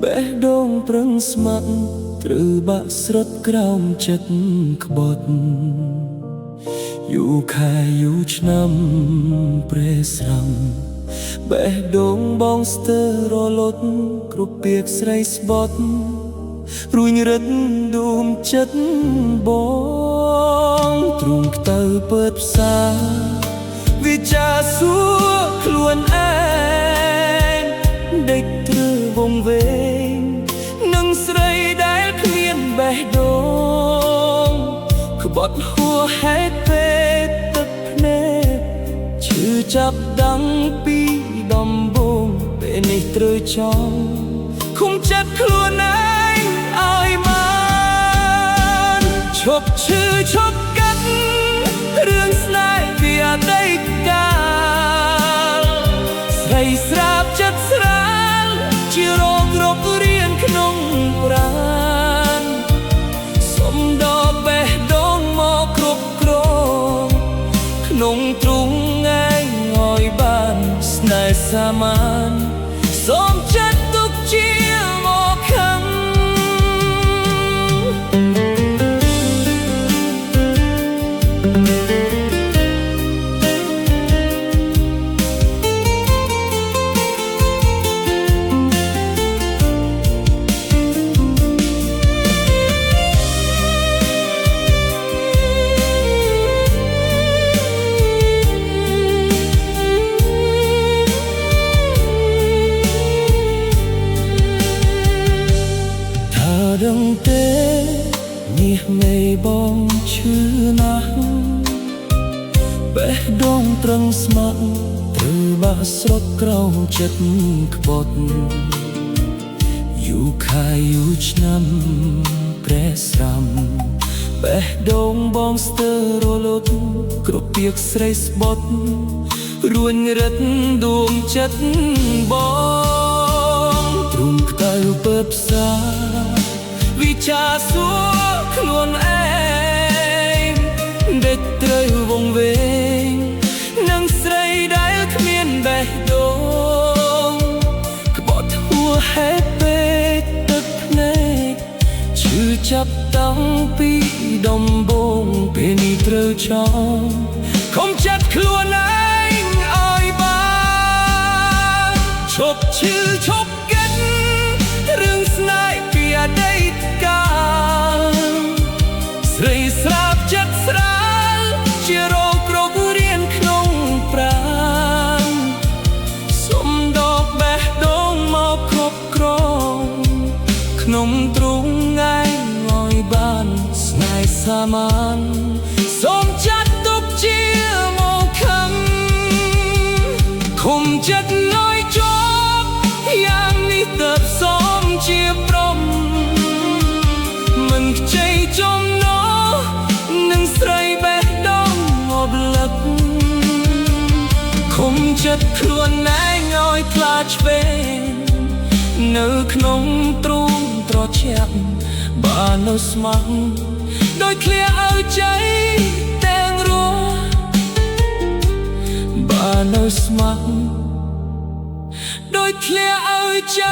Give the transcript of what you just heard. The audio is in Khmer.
បេះដូងប្រឹងស្ម័គ្រត្រូវបាក់ស្រុតក្រោមចិត្តក្បត់យូរខែយូរឆ្នាំព្រេស្រាំបេះដូងបងស្ទើររលត់គ្រប់ពាក្យស្រីស្បត់រួញរិតដួងចិត្តបងទ្រូងខ្ទៅពើផ្សាវិចាសួរខ្លួនឯងដេកធ្វើវងវែងនឹងស្រីដែលគ្មានបេះដូងក្បត់ហួហេតុពេកទឹកភ្នែកឈឺចាប់ដាំងពីដំបូងពេលនេះត្រូវចង់ឃុំចិត្តខ្លួនឯងឲ្យបានឈប់ឈឺឈប់កាត់រឿងស្នេហ៍ពីអតីតកាលស្រីស្រាបចិត្តស្រាលជារោគគ្រប់រៀនក្នុងប្រាណសុំដកបេះដូងមកគ្រប់គ្រងក្នុងទ្រូងឯងឲ្យបានស្នេហ៍សាមញ្ញសូមចាត់ទុកជាមកខំដឹងទេមាសមេបងឈឺណាស់បេះដូងត្រឹងស្ម័គ្រត្រូវបាក់ស្រុតក្រោមចិត្តក្បត់យូរខែយូរឆ្នាំព្រេស្រាំបេះដូងបងស្ទើររលត់គ្រប់ពាក្យស្រីស្បត់រួញរិតដួងចិត្តបងទ្រូងខ្ទៅពើផ្សាវិចាសួរខ្លួនឯងដេកត្រូវវងវែងនឹងស្រីដែលគ្មានបេះដូងក្បត់ហួហេតុពេកទឹកភ្នែកឈឺចាប់តាំងពីដំបូងពេលនេះត្រូវចង់ខំចាត់ខ្លួនឯងឲ្យបានឈប់ឈឺឈប់កិនរឿងស្នេហ៍ពីអតីតកាលស្រីស្រាបចិត្តស្រាលជារោគគ្រប់រៀនក្នុងប្រាណសុំដកបេះដូងមកគ្រប់គ្រងក្នុងទ្រូងឯងឲ្យបានស្នេហ៍សាមញ្ញសូមចាត់ទុកជាមកខំឃុំចិត្តឲ្យជាប់យ៉ាងនេះទើបសូមជាព្រមមិនខ្ចីចំណោនឹងស្រីបេះដូងអបលឹកឃុំចិត្តខ្លួនឯងឲ្យខ្លាចឆ្វេងនៅក្នុងទ្រូងត្រជាក់បាននៅស្ម័គ្រដោយឃ្លាឲ្យใจទាំងរស់បាននៅស្ម័គ្រដោយឃ្លាឲ្យใจ